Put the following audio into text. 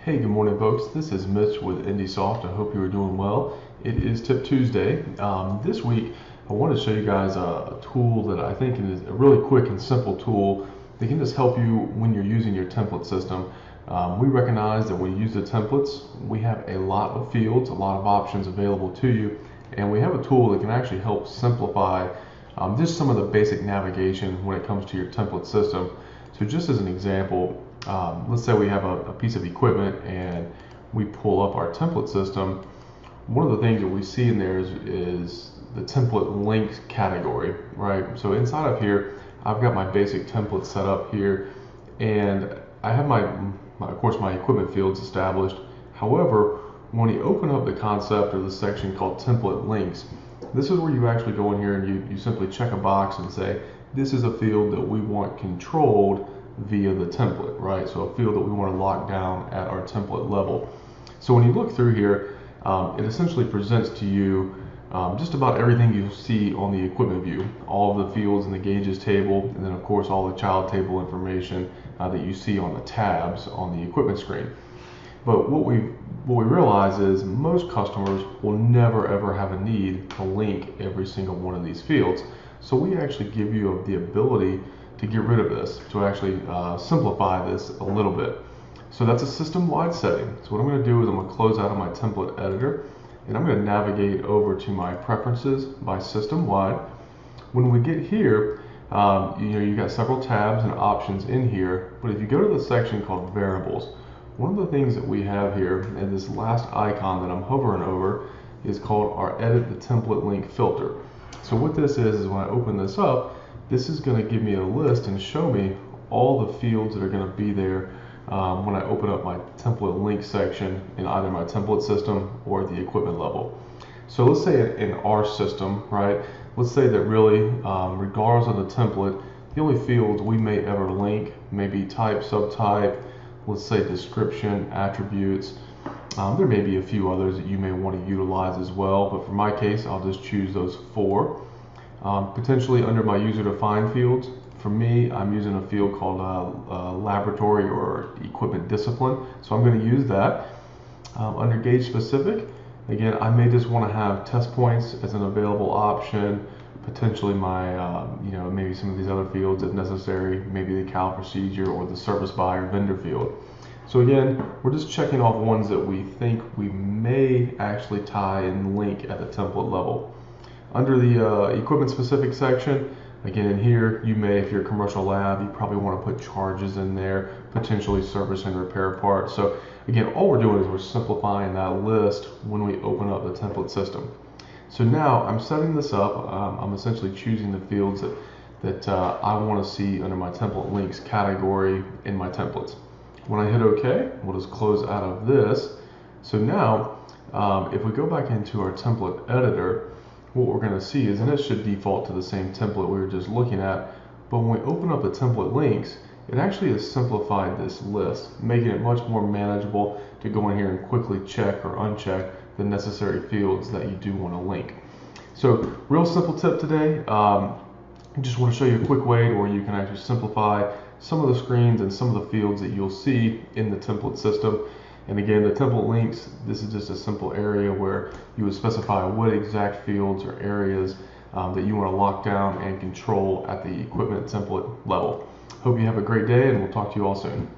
Hey, good morning, folks. This is Mitch with IndySoft. I hope you are doing well. It is Tip Tuesday. This week, I want to show you guys a tool that I think is a really quick and simple tool that can just help you when you're using your template system. We recognize that when you use the templates, we have a lot of fields, a lot of options available to you, and we have a tool that can actually help simplify just some of the basic navigation when it comes to your template system. So just as an example, let's say we have a piece of equipment and we pull up our template system. One of the things that we see in there is the template links category, right? So inside of here, I've got my basic template set up here, and I have of course, my equipment fields established. However, when you open up the concept or the section called template links, this is where you actually go in here and you simply check a box and say, this is a field that we want controlled via the template, right? So a field that we want to lock down at our template level. So when you look through here, it essentially presents to you just about everything you see on the equipment view, all of the fields in the gauges table, and then of course all the child table information that you see on the tabs on the equipment screen. But what we realize is most customers will never ever have a need to link every single one of these fields. So we actually give you the ability to get rid of this, to actually simplify this a little bit. So that's a system-wide setting. So what I'm going to do is I'm going to close out of my template editor, and I'm going to navigate over to my preferences by system-wide. When we get here, you got several tabs and options in here, but if you go to the section called variables, one of the things that we have here, and this last icon that I'm hovering over, is called our edit the template link filter. So what this is when I open this up, this is going to give me a list and show me all the fields that are going to be there when I open up my template link section in either my template system or the equipment level. So let's say in our system, right, let's say that really, regardless of the template, the only fields we may ever link may be type, subtype, let's say description, attributes. There may be a few others that you may want to utilize as well, but for my case, I'll just choose those four. Potentially under my user-defined fields, for me, I'm using a field called laboratory or equipment discipline, so I'm going to use that. Under gauge specific, again, I may just want to have test points as an available option, potentially my, maybe some of these other fields if necessary, maybe the cal procedure or the service buyer vendor field. So again, we're just checking off ones that we think we may actually tie and link at the template level. Under the equipment specific section, again in here, you may, if you're a commercial lab, you probably want to put charges in there, potentially service and repair parts. So again, all we're doing is we're simplifying that list when we open up the template system. So now I'm setting this up. I'm essentially choosing the fields that I want to see under my template links category in my templates. When I hit OK, we'll just close out of this. So now, if we go back into our template editor, what we're going to see is, and it should default to the same template we were just looking at, but when we open up the template links, it actually has simplified this list, making it much more manageable to go in here and quickly check or uncheck the necessary fields that you do want to link. So real simple tip today. I just want to show you a quick way where you can actually simplify some of the screens and some of the fields that you'll see in the template system. And again, the template links, this is just a simple area where you would specify what exact fields or areas that you want to lock down and control at the equipment template level. Hope you have a great day, and we'll talk to you all soon.